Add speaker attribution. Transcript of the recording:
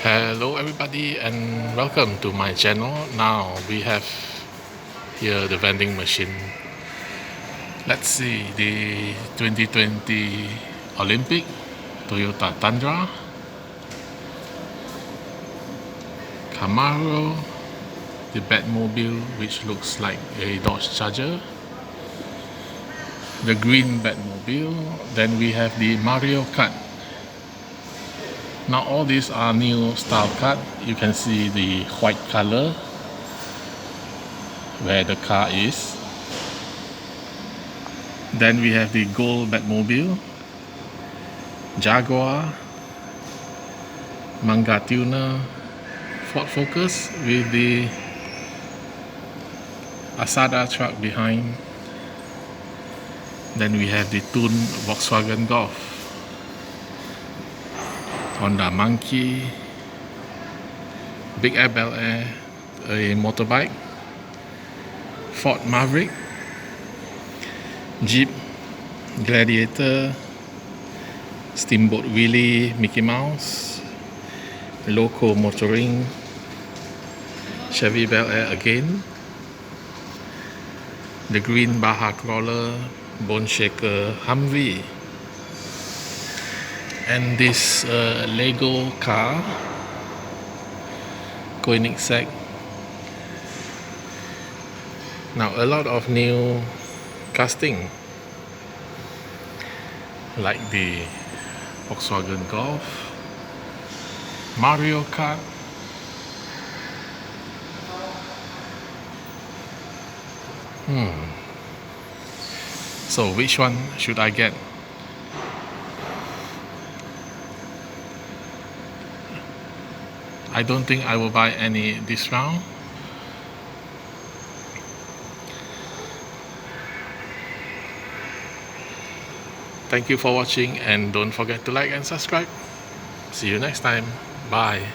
Speaker 1: Hello everybody and welcome to my channel. Now we have here the vending machine. Let's see the 2020 Olympic Toyota Tundra, Camaro, the Batmobile which looks like a Dodge Charger, the green Batmobile, then we have the Mario Kart. Now all these are new style car. You can see the white color where the car is. Then we have the gold Batmobile, Jaguar, Manga Tuner, Ford Focus with the Asada truck behind. Then we have the tuned Volkswagen Golf, Honda Monkey, Big Air Bel Air, a motorbike, Ford Maverick, Jeep Gladiator, Steamboat Willie, Mickey Mouse, Loco Motoring, Chevy Bel Air again, the green Baja Crawler, Bone Shaker Humvee, and this Lego car, Koenigsegg. Now a lot of new casting like the Volkswagen Golf, Mario Kart, So which one should I get? I don't think I will buy any this round. Thank you for watching and don't forget to like and subscribe. See you next time. Bye.